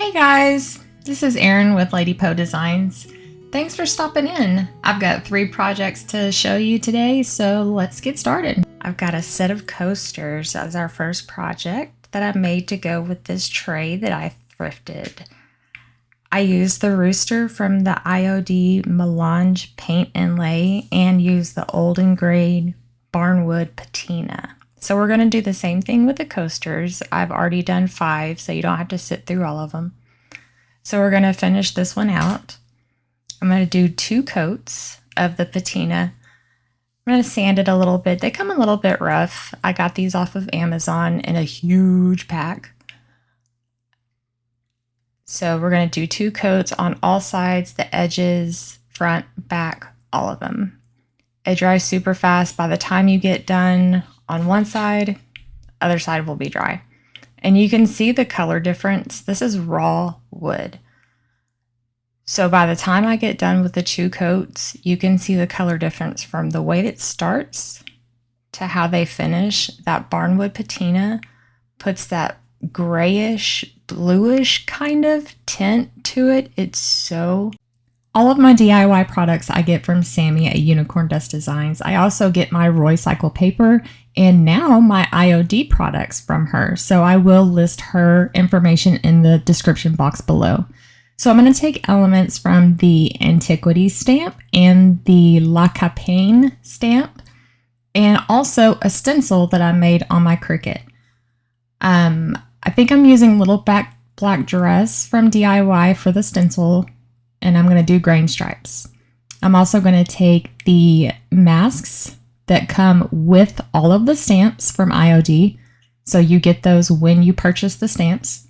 Hey guys, this is Erin with Lady Poe Designs. Thanks for stopping in. I've got 3 projects to show you today, so let's get started. I've got a set of coasters as our first project that I made to go with this tray that I thrifted. I used the rooster from the IOD Melange paint inlay and used the old and grade barnwood patina. So we're going to do the same thing with the coasters. I've already done 5, so you don't have to sit through all of them. So we're going to finish this one out. I'm going to do 2 coats of the patina. I'm going to sand it a little bit. They come a little bit rough. I got these off of Amazon in a huge pack. So we're going to do 2 coats on all sides, the edges, front, back, all of them. It dries super fast. By the time you get done on one side, other side will be dry. And you can see the color difference. This is raw wood. So by the time I get done with the 2 coats, you can see the color difference from the way it starts to how they finish. That barnwood patina puts that grayish, bluish kind of tint to it. It's so... All of my DIY products I get from Sammie at Unicorn Dust Designs. I also get my Roycycled paper and now my IOD products from her. So I will list her information in the description box below. So I'm going to take elements from the Antiquity stamp and the La Campagne stamp and also a stencil that I made on my Cricut. I think I'm using Little Black Dress from DIY for the stencil. And I'm going to do grain stripes. I'm also going to take the masks that come with all of the stamps from IOD. So you get those when you purchase the stamps.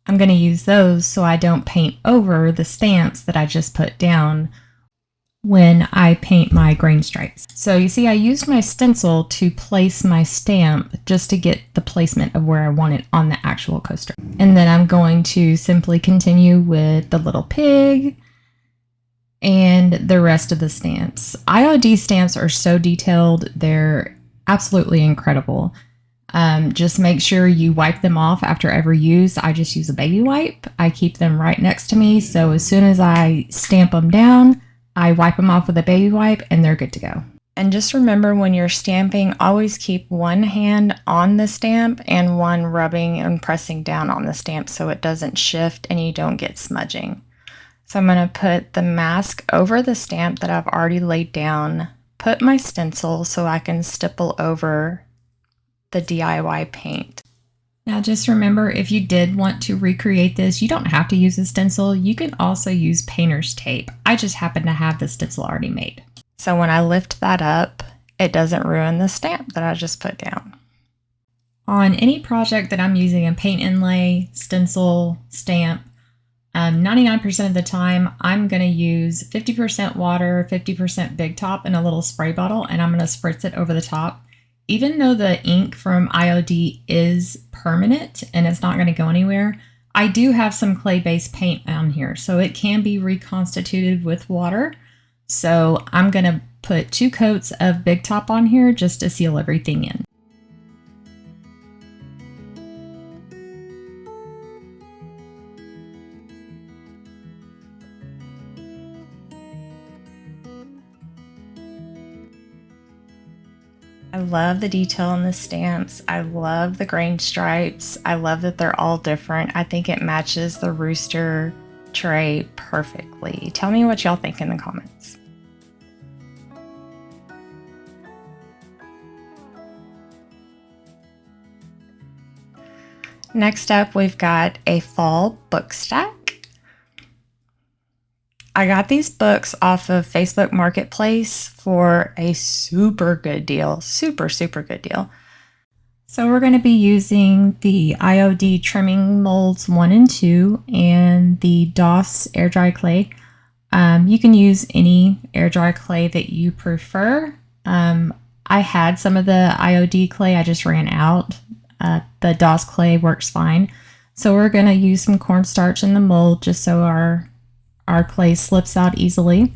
I'm going to use those so I don't paint over the stamps that I just put down when I paint my grain stripes. So you see I used my stencil to place my stamp just to get the placement of where I want it on the actual coaster. And then I'm going to simply continue with the little pig and the rest of the stamps. IOD stamps are so detailed, they're absolutely incredible. Just make sure you wipe them off after every use. I just use a baby wipe. I keep them right next to me, so as soon as I stamp them down, I wipe them off with a baby wipe and they're good to go. And just remember when you're stamping, always keep one hand on the stamp and one rubbing and pressing down on the stamp so it doesn't shift and you don't get smudging. So I'm going to put the mask over the stamp that I've already laid down, put my stencil so I can stipple over the DIY paint. Now just remember, if you did want to recreate this, you don't have to use a stencil. You can also use painter's tape. I just happen to have the stencil already made. So when I lift that up, it doesn't ruin the stamp that I just put down. On any project that I'm using a paint inlay, stencil, stamp, 99% of the time, I'm going to use 50% water, 50% Big Top in a little spray bottle, and I'm going to spritz it over the top. Even though the ink from IOD is permanent and it's not going to go anywhere, I do have some clay-based paint on here, so it can be reconstituted with water. So I'm going to put 2 coats of Big Top on here just to seal everything in. I love the detail in the stamps. I love the grain stripes. I love that they're all different. I think it matches the rooster tray perfectly. Tell me what y'all think in the comments. Next up, we've got a fall book stack. I got these books off of Facebook Marketplace for a super good deal. Super good deal. So we're going to be using the IOD trimming molds 1 and 2 and the DOS air dry clay. You can use any air dry clay that you prefer. I had some of the IOD clay, I just ran out. The DOS clay works fine. So we're going to use some cornstarch in the mold just so our clay slips out easily,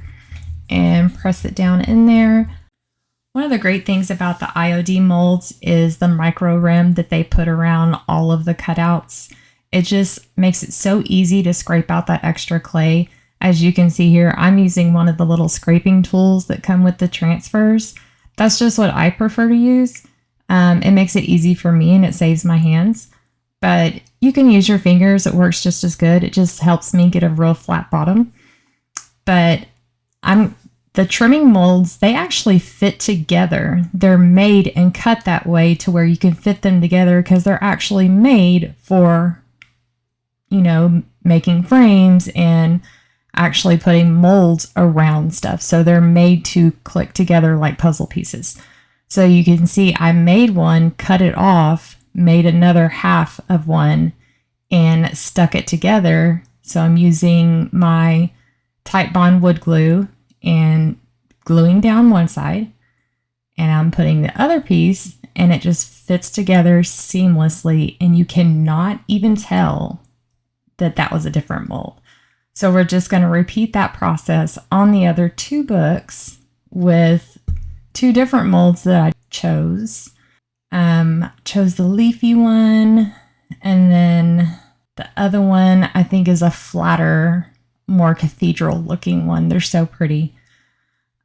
and press it down in there. One of the great things about the IOD molds is the micro rim that they put around all of the cutouts. It just makes it so easy to scrape out that extra clay. As you can see here, I'm using one of the little scraping tools that come with the transfers. That's just what I prefer to use. It makes it easy for me and it saves my hands. But you can use your fingers. It works just as good. It just helps me get a real flat bottom. But the trimming molds, they actually fit together. They're made and cut that way to where you can fit them together because they're actually made for, you know, making frames and actually putting molds around stuff. So they're made to click together like puzzle pieces. So you can see I made one, cut it off, made another half of one, and stuck it together. So I'm using my Titebond wood glue and gluing down one side, and I'm putting the other piece, and it just fits together seamlessly, and you cannot even tell that that was a different mold. So we're just going to repeat that process on the other two books with two different molds that I chose. Chose the leafy one, and then the other one I think is a flatter, more cathedral looking one. They're so pretty.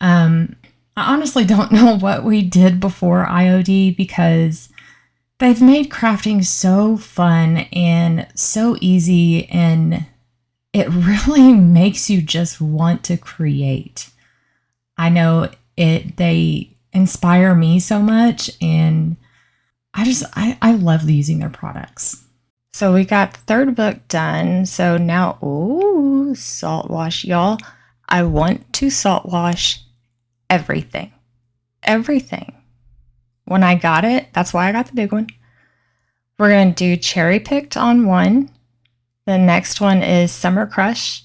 I honestly don't know what we did before IOD because they've made crafting so fun and so easy, and it really makes you just want to create. I know they inspire me so much, and I love using their products. So we got the third book done. So now, ooh, salt wash, y'all. I want to salt wash everything. Everything. When I got it, that's why I got the big one. We're going to do Cherry Picked on one. The next one is Summer Crush.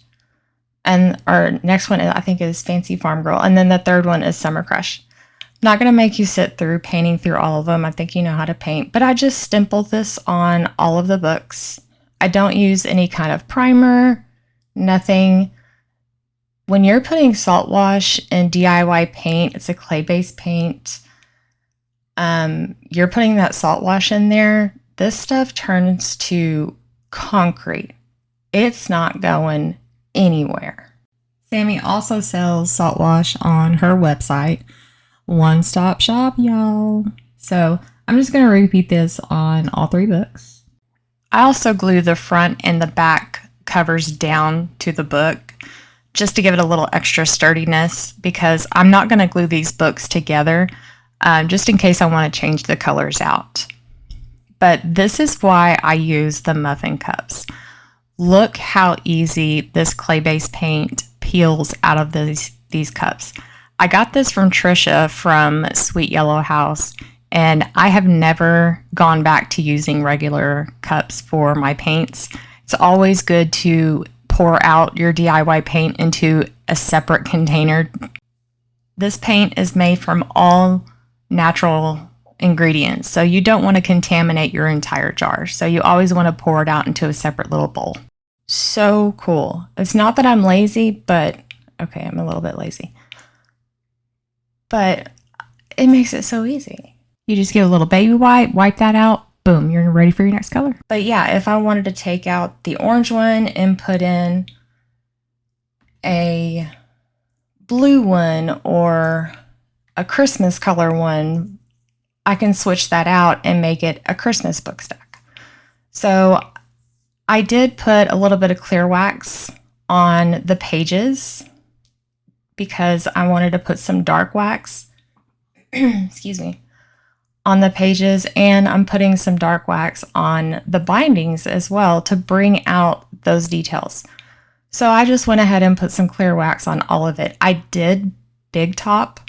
And our next one, I think, is Fancy Farm Girl. And then the third one is Summer Crush. I'm not going to make you sit through painting through all of them. I think you know how to paint. But I just stempeled this on all of the books. I don't use any kind of primer, nothing. When you're putting salt wash in DIY paint, it's a clay-based paint. You're putting that salt wash in there. This stuff turns to concrete. It's not going anywhere. Sammie also sells salt wash on her website. One-stop shop, y'all. So I'm just going to repeat this on all three books. I also glue the front and the back covers down to the book just to give it a little extra sturdiness because I'm not going to glue these books together just in case I want to change the colors out. But this is why I use the muffin cups. Look how easy this clay-based paint peels out of these cups. I got this from Trisha from Sweet Yellow House, and I have never gone back to using regular cups for my paints. It's always good to pour out your DIY paint into a separate container. This paint is made from all natural ingredients, so you don't want to contaminate your entire jar. So you always want to pour it out into a separate little bowl. So cool. It's not that I'm lazy, but okay, I'm a little bit lazy. But it makes it so easy. You just get a little baby wipe that out, boom, you're ready for your next color. But yeah, if I wanted to take out the orange one and put in a blue one or a Christmas color one, I can switch that out and make it a Christmas book stack. So I did put a little bit of clear wax on the pages because I wanted to put some dark wax, excuse me, on the pages, and I'm putting some dark wax on the bindings as well to bring out those details. So I just went ahead and put some clear wax on all of it. I did big top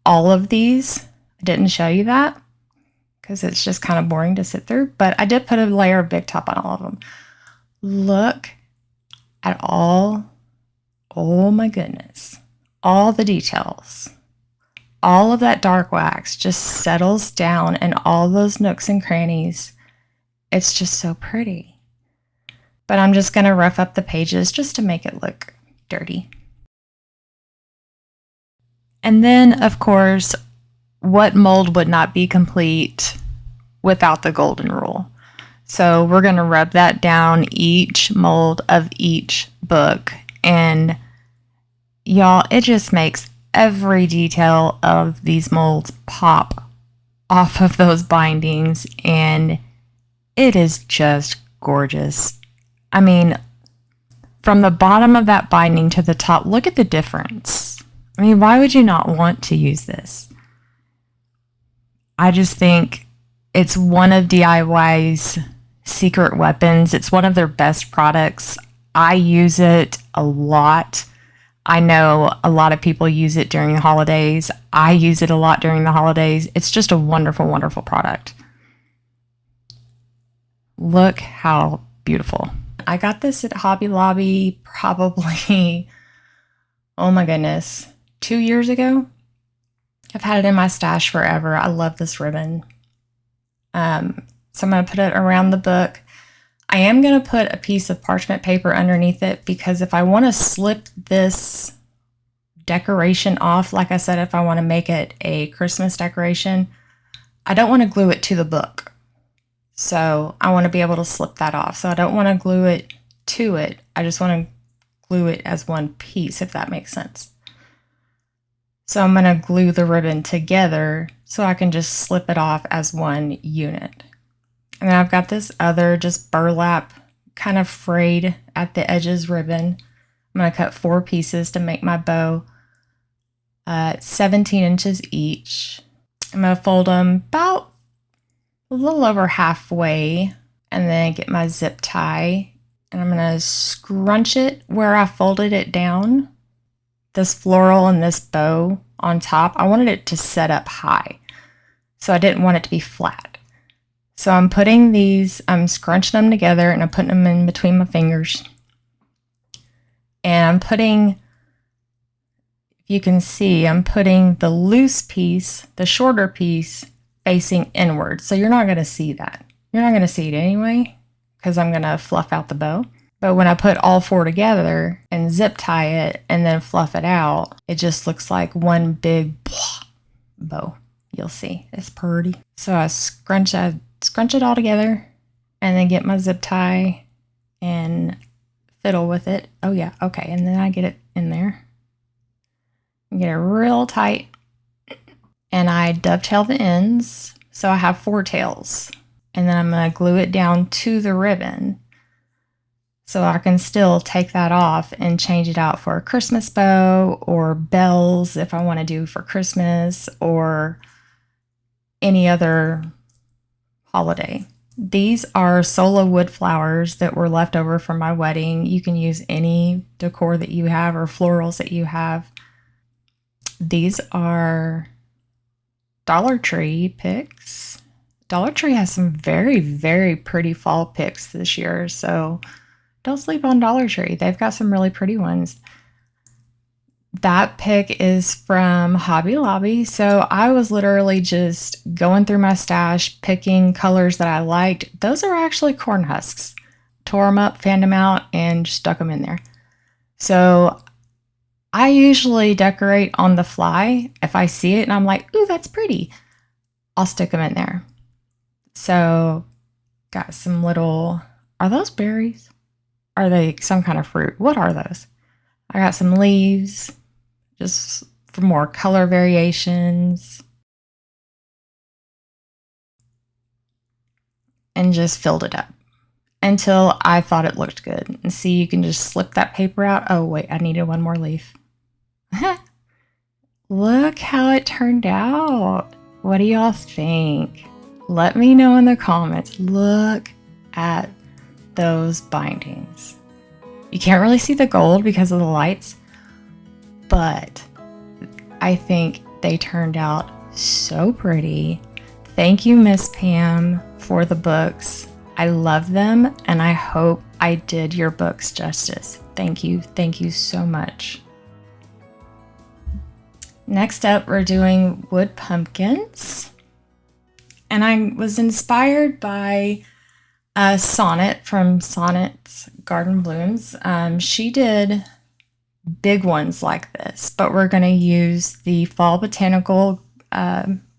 all of these. I didn't show you that because it's just kind of boring to sit through, but I did put a layer of big top on all of them. Look at all, oh my goodness, all the details. All of that dark wax just settles down in all those nooks and crannies. It's just so pretty. But I'm just going to rough up the pages just to make it look dirty. And then, of course, what mold would not be complete without the golden rule? So we're going to rub that down each mold of each book. And y'all, it just makes every detail of these molds pop off of those bindings. And it is just gorgeous. I mean, from the bottom of that binding to the top, look at the difference. I mean, why would you not want to use this? I just think it's one of DIY's secret weapons. It's one of their best products. I use it a lot. I know a lot of people use it during the holidays. I use it a lot during the holidays. It's just a wonderful, wonderful product. Look how beautiful. I got this at Hobby Lobby probably, oh my goodness, 2 years ago. I've had it in my stash forever. I love this ribbon. So I'm going to put it around the book. I am going to put a piece of parchment paper underneath it because if I want to slip this decoration off, like I said, if I want to make it a Christmas decoration, I don't want to glue it to the book. So I want to be able to slip that off. So I don't want to glue it to it. I just want to glue it as one piece, if that makes sense. So I'm going to glue the ribbon together so I can just slip it off as one unit. And then I've got this other just burlap kind of frayed at the edges ribbon. I'm going to cut 4 pieces to make my bow, 17 inches each. I'm going to fold them about a little over halfway and then get my zip tie. And I'm going to scrunch it where I folded it down. This floral and this bow on top, I wanted it to set up high. So I didn't want it to be flat. So I'm putting these, I'm scrunching them together and I'm putting them in between my fingers. And I'm putting, if you can see, I'm putting the loose piece, the shorter piece, facing inward. So you're not going to see that. You're not going to see it anyway because I'm going to fluff out the bow. But when I put all 4 together and zip tie it and then fluff it out, it just looks like one big bow. You'll see. It's pretty. So I scrunch it all together and then get my zip tie and fiddle with it. Oh yeah, okay. And then I get it in there. Get it real tight. And I dovetail the ends. So I have 4 tails. And then I'm going to glue it down to the ribbon. So I can still take that off and change it out for a Christmas bow or bells if I want to do for Christmas or any other holiday. These are solo wood flowers that were left over from my wedding. You can use any decor that you have or florals that you have. These are Dollar Tree picks. Dollar Tree has some very, very pretty fall picks this year, so don't sleep on Dollar Tree. They've got some really pretty ones. That pick is from Hobby Lobby. So I was literally just going through my stash, picking colors that I liked. Those are actually corn husks. Tore them up, fanned them out, and stuck them in there. So I usually decorate on the fly. If I see it and I'm like, ooh, that's pretty, I'll stick them in there. So got some little, are those berries? Are they some kind of fruit? What are those? I got some leaves just for more color variations. And just filled it up until I thought it looked good. And see, you can just slip that paper out. Oh, wait, I needed one more leaf. Look how it turned out. What do y'all think? Let me know in the comments. Look at those bindings. You can't really see the gold because of the lights, but I think they turned out so pretty. Thank you, Miss Pam, for the books. I love them, and I hope I did your books justice. Thank you. Thank you so much. Next up, we're doing wood pumpkins. And I was inspired by Sonnet from Sonnet's Garden Blooms. She did big ones like this, but we're going to use the Fall Botanical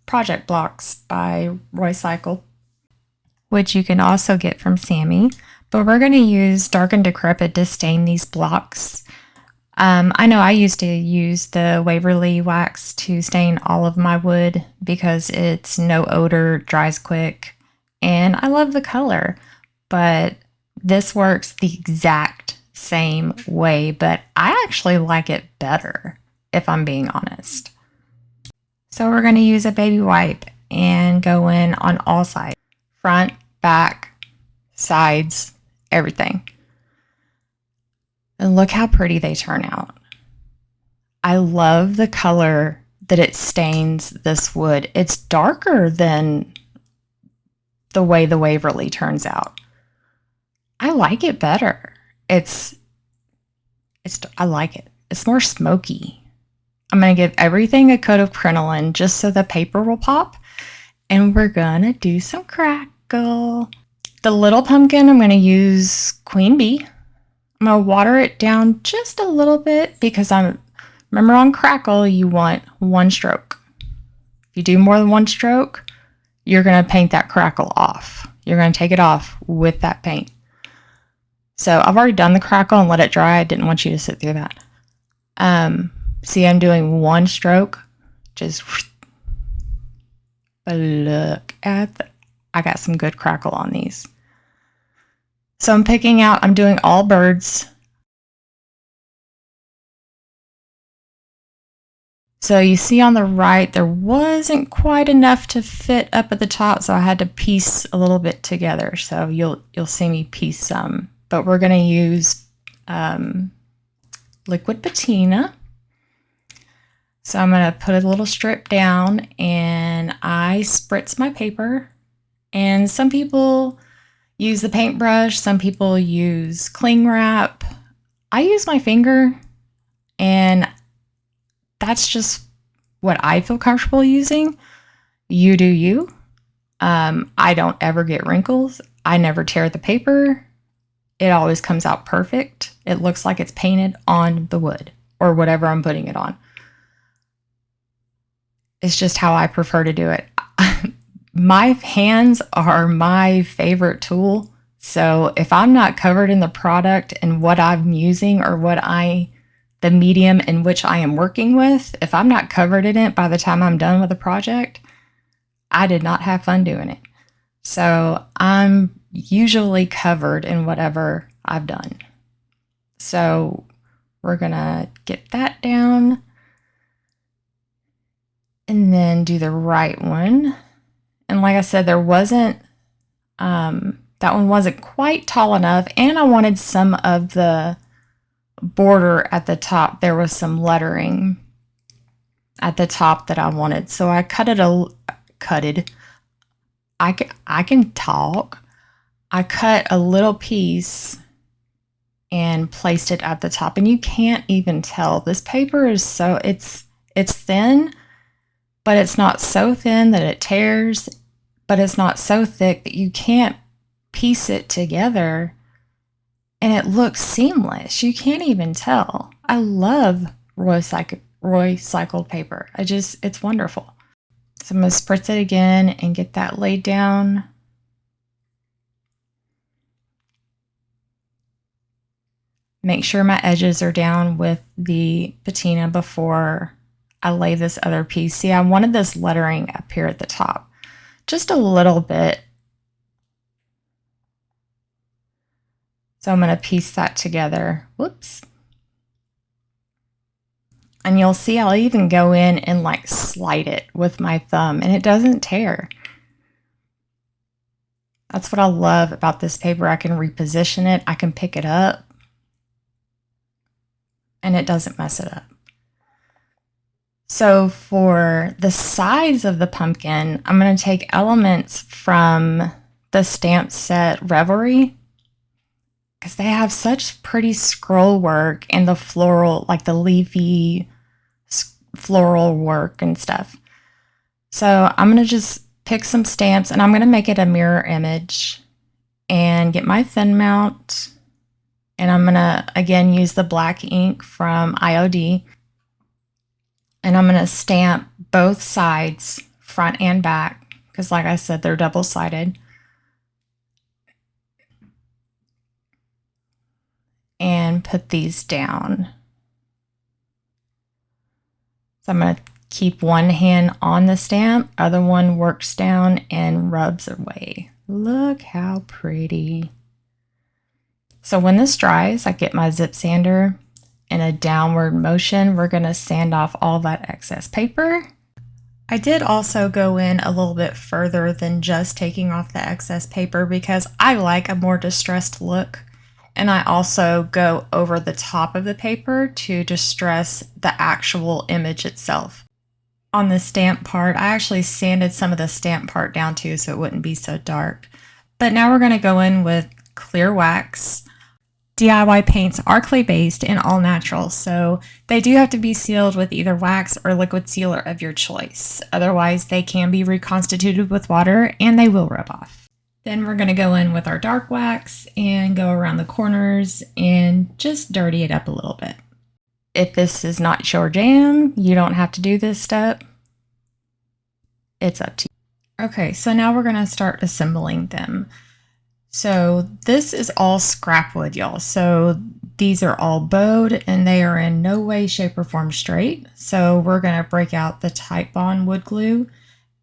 project blocks by Roycycled. which you can also get from Sammie. But we're going to use Dark and Decrepit to stain these blocks. I know I used to use the Waverly wax to stain all of my wood because it's no odor, dries quick, and I love the color. But this works the exact same way, but I actually like it better, if I'm being honest. So we're going to use a baby wipe and go in on all sides. Front, back, sides, everything. And look how pretty they turn out. I love the color that it stains this wood. It's darker than the way the Waverly turns out. I like it better. I like it. It's more smoky. I'm going to give everything a coat of crinoline just so the paper will pop. And we're going to do some crackle. The little pumpkin, I'm going to use Queen Bee. I'm going to water it down just a little bit because remember on Crackle, you want one stroke. If you do more than one stroke, you're going to paint that crackle off. You're going to take it off with that paint. So I've already done the crackle and let it dry. I didn't want you to sit through that. See, I'm doing one stroke. Just, but look at I got some good crackle on these. So I'm doing all birds. So you see on the right, there wasn't quite enough to fit up at the top, so I had to piece a little bit together. So you'll see me piece some, but we're going to use liquid patina. So I'm going to put a little strip down and I spritz my paper. And some people use the paintbrush, some people use cling wrap. I use my finger, and that's just what I feel comfortable using. You do you. I don't ever get wrinkles. I never tear the paper. It always comes out perfect. It looks like it's painted on the wood or whatever I'm putting it on. It's just how I prefer to do it. My hands are my favorite tool. So if I'm not covered in the product and what I'm using or the medium in which I am working with, if I'm not covered in it by the time I'm done with the project, I did not have fun doing it. So I'm usually covered in whatever I've done. So we're gonna get that down and then do the right one. And like I said, that one wasn't quite tall enough, and I wanted some of the border at the top. There was some lettering at the top that I wanted, so I I can talk. I cut a little piece and placed it at the top, and you can't even tell. This paper is it's thin, but it's not so thin that it tears, but it's not so thick that you can't piece it together, and it looks seamless. You can't even tell. I love Roycycled paper. It's wonderful. So I'm going to spritz it again and get that laid down. Make sure my edges are down with the patina before I lay this other piece. See, I wanted this lettering up here at the top, just a little bit. So I'm going to piece that together. Whoops. And you'll see I'll even go in and like slide it with my thumb, and it doesn't tear. That's what I love about this paper. I can reposition it. I can pick it up, and it doesn't mess it up. So for the sides of the pumpkin, I'm going to take elements from the stamp set Revelry, because they have such pretty scroll work and the floral, like the leafy floral work and stuff. So I'm going to just pick some stamps, and I'm going to make it a mirror image and get my thin mount. And I'm going to, again, use the black ink from IOD. And I'm going to stamp both sides, front and back, because like I said, they're double-sided. put these down. So I'm going to keep one hand on the stamp, other one works down and rubs away. Look how pretty. So when this dries, I get my zip sander in a downward motion. We're going to sand off all that excess paper. I did also go in a little bit further than just taking off the excess paper because I like a more distressed look. And I also go over the top of the paper to distress the actual image itself. On the stamp part, I actually sanded some of the stamp part down too so it wouldn't be so dark. But now we're going to go in with clear wax. DIY paints are clay-based and all natural, so they do have to be sealed with either wax or liquid sealer of your choice. Otherwise, they can be reconstituted with water and they will rub off. Then we're going to go in with our dark wax and go around the corners and just dirty it up a little bit. If this is not your jam, you don't have to do this step. It's up to you. Okay, so now we're going to start assembling them. So this is all scrap wood, y'all. So these are all bowed and they are in no way, shape, or form straight. So we're going to break out the Titebond wood glue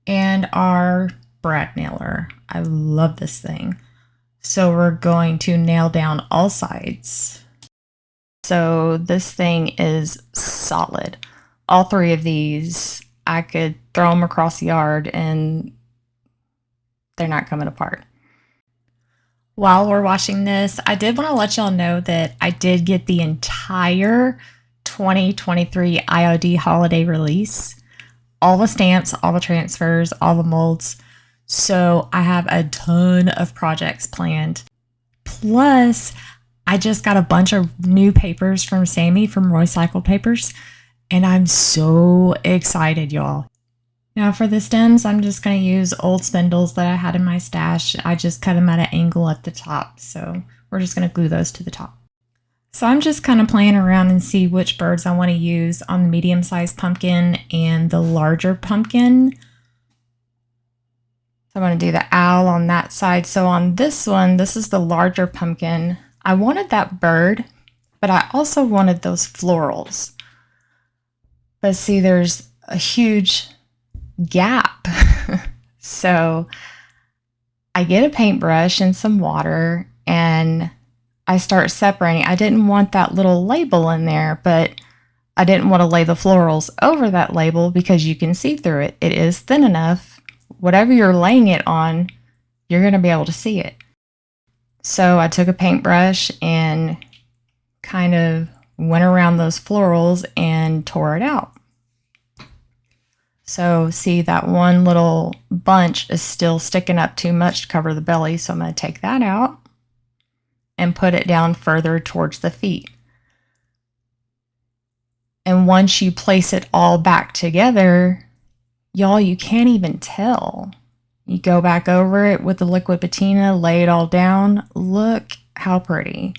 and our brad nailer. I love this thing. So we're going to nail down all sides. So this thing is solid. All three of these, I could throw them across the yard and they're not coming apart. While we're watching this, I did want to let y'all know that I did get the entire 2023 IOD holiday release. All the stamps, all the transfers, all the molds. So I have a ton of projects planned. Plus, I just got a bunch of new papers from Sammie from Roycycled Papers. And I'm so excited, y'all. Now for the stems, I'm just going to use old spindles that I had in my stash. I just cut them at an angle at the top. So we're just going to glue those to the top. So I'm just kind of playing around and see which birds I want to use on the medium-sized pumpkin and the larger pumpkin. So I'm going to do the owl on that side. So on this one, this is the larger pumpkin. I wanted that bird, but I also wanted those florals. But see, there's a huge gap. So I get a paintbrush and some water and I start separating. I didn't want that little label in there, but I didn't want to lay the florals over that label because you can see through it. It is thin enough. Whatever you're laying it on, you're going to be able to see it. So I took a paintbrush and kind of went around those florals and tore it out. So see, that one little bunch is still sticking up too much to cover the belly. So I'm going to take that out and put it down further towards the feet. And once you place it all back together, y'all, you can't even tell. You go back over it with the liquid patina, lay it all down. Look how pretty.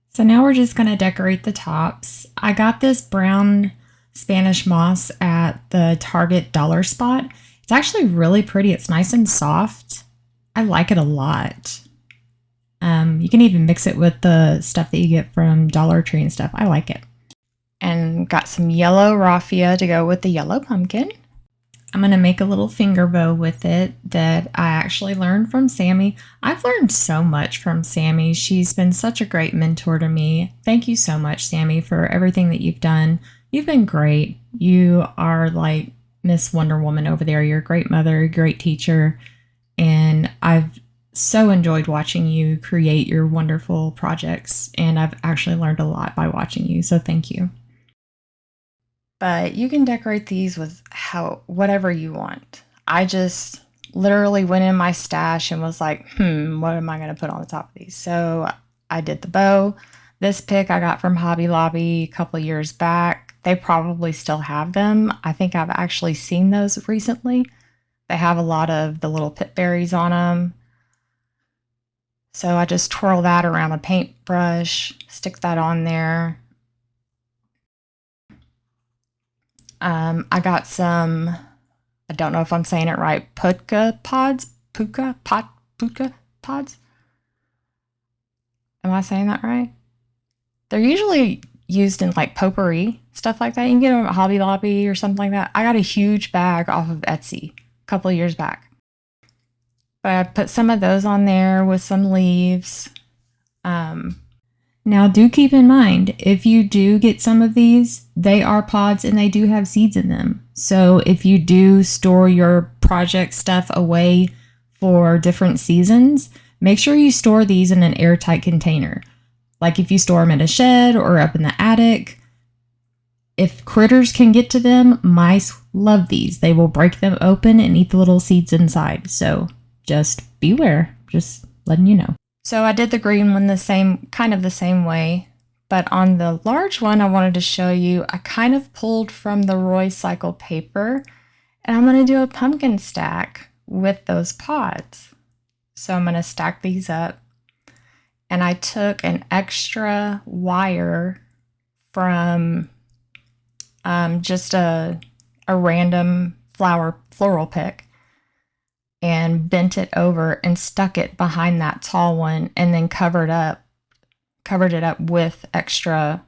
So now we're just going to decorate the tops. I got this brown Spanish moss at the Target dollar spot. It's actually really pretty. It's nice and soft. I like it a lot. You can even mix it with the stuff that you get from Dollar Tree and stuff. I like it. And got some yellow raffia to go with the yellow pumpkin. I'm going to make a little finger bow with it that I actually learned from Sammie. I've learned so much from Sammie. She's been such a great mentor to me. Thank you so much, Sammie, for everything that you've done. You've been great. You are like Miss Wonder Woman over there. You're a great mother, great teacher, and I've so enjoyed watching you create your wonderful projects, and I've actually learned a lot by watching you, so thank you. But you can decorate these with whatever you want. I just literally went in my stash and was like, what am I going to put on the top of these? So I did the bow. This pick I got from Hobby Lobby a couple of years back. They probably still have them. I think I've actually seen those recently. They have a lot of the little pip berries on them. So I just twirl that around a paintbrush, stick that on there. I got some, I don't know if I'm saying it right, puka pods? Puka pods? Am I saying that right? They're usually used in like potpourri, stuff like that. You can get them at Hobby Lobby or something like that. I got a huge bag off of Etsy a couple of years back. But I put some of those on there with some leaves. Now do keep in mind, if you do get some of these, they are pods and they do have seeds in them. So if you do store your project stuff away for different seasons, make sure you store these in an airtight container. Like if you store them in a shed or up in the attic, if critters can get to them, mice love these. They will break them open and eat the little seeds inside. So just beware, just letting you know. So I did the green one kind of the same way, but on the large one I wanted to show you, I kind of pulled from the Roycycled paper, and I'm going to do a pumpkin stack with those pods. So I'm going to stack these up, and I took an extra wire from just a random floral pick, and bent it over and stuck it behind that tall one, and then covered it up with extra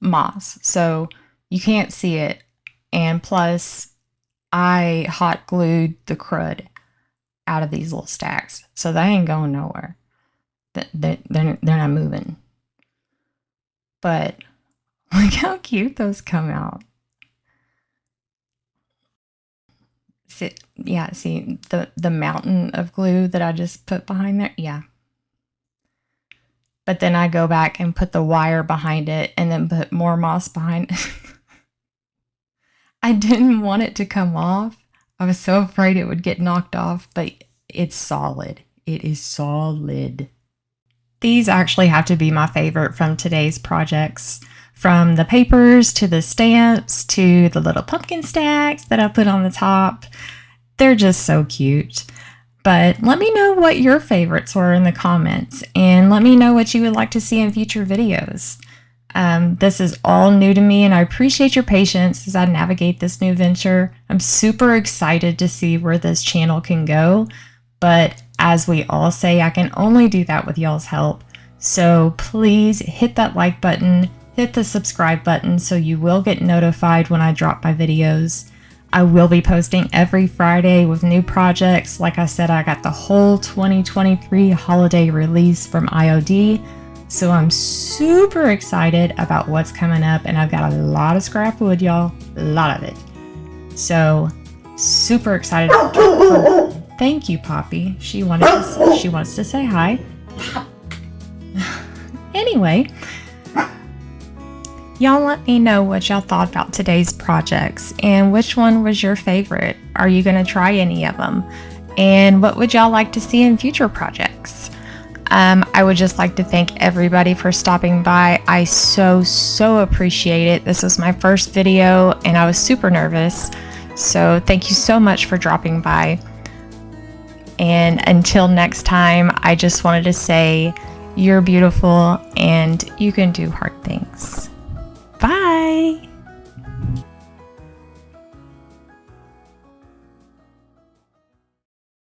moss so you can't see it. And plus I hot glued the crud out of these little stacks, so they ain't going nowhere. They're not moving. But look how cute those come out. See the mountain of glue that I just put behind there? Yeah. But then I go back and put the wire behind it and then put more moss behind it. I didn't want it to come off. I was so afraid it would get knocked off, but it's solid. It is solid. These actually have to be my favorite from today's projects. From the papers to the stamps to the little pumpkin stacks that I put on the top. They're just so cute. But let me know what your favorites were in the comments, and let me know what you would like to see in future videos. This is all new to me, and I appreciate your patience as I navigate this new venture. I'm super excited to see where this channel can go, but as we all say, I can only do that with y'all's help. So please hit that like button, hit the subscribe button so you will get notified when I drop my videos. I will be posting every Friday with new projects. Like I said, I got the whole 2023 holiday release from IOD. So I'm super excited about what's coming up, and I've got a lot of scrap wood, y'all. A lot of it. So super excited. Thank you, Poppy. She wants to say hi. Anyway, y'all let me know what y'all thought about today's projects and which one was your favorite. Are you going to try any of them? And what would y'all like to see in future projects? I would just like to thank everybody for stopping by. I so appreciate it. This was my first video and I was super nervous. So thank you so much for dropping by. And until next time, I just wanted to say you're beautiful and you can do hard things. Bye.